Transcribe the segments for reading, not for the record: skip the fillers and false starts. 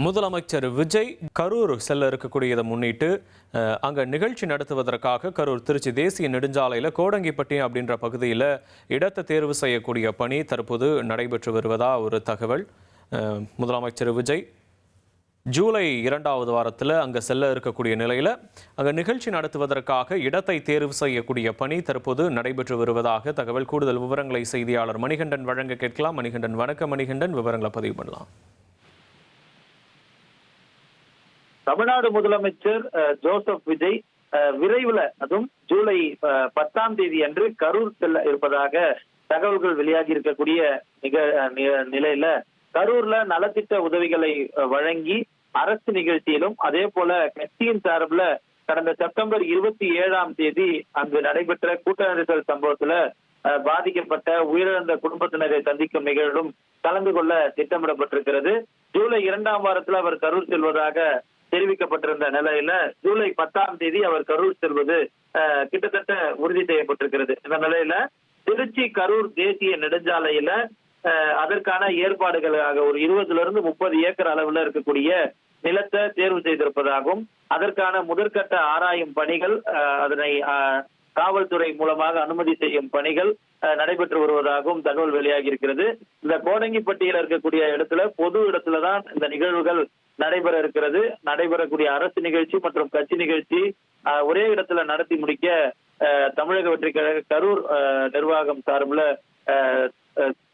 முதலமைச்சர் விஜய் கரூர் செல்ல இருக்கக்கூடியதை முன்னிட்டு அங்கே நிகழ்ச்சி நடத்துவதற்காக கரூர் திருச்சி தேசிய நெடுஞ்சாலையில் கோடங்கிப்பட்டி அப்படின்ற பகுதியில் இடத்தை தேர்வு செய்யக்கூடிய பணி தற்போது நடைபெற்று வருவதா ஒரு தகவல். முதலமைச்சர் விஜய் ஜூலை 2வது வாரத்தில் அங்கே செல்ல இருக்கக்கூடிய நிலையில் அங்கே நிகழ்ச்சி நடத்துவதற்காக இடத்தை தேர்வு செய்யக்கூடிய பணி தற்போது நடைபெற்று வருவதாக தகவல். கூடுதல் விவரங்களை செய்தியாளர் மணிகண்டன் வழங்க கேட்கலாம். மணிகண்டன், வணக்கம் மணிகண்டன், விவரங்களை பதிவு பண்ணலாம். தமிழ்நாடு முதலமைச்சர் ஜோசப் விஜய் விரைவில், அதுவும் ஜூலை 10ஆம் தேதி அன்று கரூர் செல்ல இருப்பதாக தகவல்கள் வெளியாகி இருக்கக்கூடிய நிலையில கரூர்ல நலத்திட்ட உதவிகளை வழங்கி அரசு நிகழ்ச்சியிலும் அதே போல கட்சியின் சார்பில் கடந்த செப்டம்பர் 27ஆம் தேதி அங்கு நடைபெற்ற கூட்ட நெரிசல் சம்பவத்துல பாதிக்கப்பட்ட உயிரிழந்த குடும்பத்தினரை சந்திக்கும் நிகழ்வும் கலந்து கொள்ள திட்டமிடப்பட்டிருக்கிறது. ஜூலை 2ஆம் வாரத்தில் அவர் கரூர் செல்வதாக தெரிவிக்கப்பட்டிருந்த நிலையில ஜூலை 10ஆம் தேதி அவர் கரூர் செல்வது கிட்டத்தட்ட உறுதி செய்யப்பட்டிருக்கிறது. இந்த நிலையில திருச்சி கரூர் தேசிய நெடுஞ்சாலையில அதற்கான ஏற்பாடுகளாக ஒரு 20 to 30 ஏக்கர் அளவுல இருக்கக்கூடிய நிலத்தை தேர்வு செய்திருப்பதாகவும் அதற்கான முதற்கட்ட ஆராயும் பணிகள், அதனை காவல்துறை மூலமாக அனுமதி செய்யும் பணிகள் நடைபெற்று வருவதாகவும் தகவல் வெளியாகி இருக்கிறது. இந்த கோடங்கிப்பட்டியில் இருக்கக்கூடிய இடத்துல, பொது இடத்துலதான் இந்த நிகழ்வுகள் நடைபெற இருக்கிறது. நடைபெறக்கூடிய அரசு நிகழ்ச்சி மற்றும் கட்சி நிகழ்ச்சி ஒரே இடத்துல நடத்தி முடிக்க தமிழக வெற்றி கழக கரூர் நிர்வாகம் சார்பில்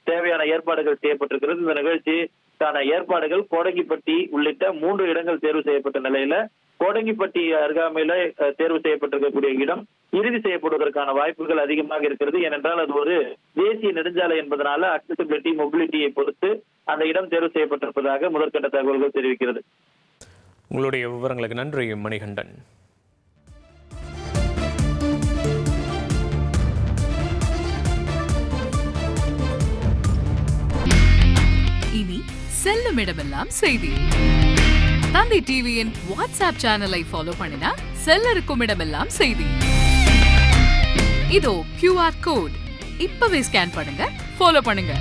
தேவையான ஏற்பாடுகள் செய்யப்பட்டிருக்கிறது. இந்த நிகழ்ச்சிக்கான ஏற்பாடுகள் கோடங்கிப்பட்டி உள்ளிட்ட 3 இடங்கள் தேர்வு செய்யப்பட்ட நிலையில கோடங்கிப்பட்டி அருகாமையில தேர்வு செய்யப்பட்டிருக்கக்கூடிய இடம் இறுதி செய்யப்படுவதற்கான வாய்ப்புகள் அதிகமாக இருக்கிறது. ஏனென்றால் அது ஒரு தேசிய நெடுஞ்சாலை என்பதனால அக்சசிபிலிட்டி, மொபிலிட்டியை பொறுத்து அந்த இடம் தேர்வு செய்யப்பட்டிருப்பதாக முதற்கட்ட தகவல்கள் தெரிவிக்கிறது. உங்களுடைய விவரங்களுக்கு நன்றி மணிகண்டன். இனி செல்லும் இடமெல்லாம் செய்தி. தந்தை டிவியின் வாட்ஸ்அப் சேனலை ஃபாலோ பண்ணினா செல்ல இருக்கும் இடமெல்லாம் செய்தி. இதோ QR கோட் இப்பவே ஸ்கேன் பண்ணுங்க, ஃபாலோ பண்ணுங்க.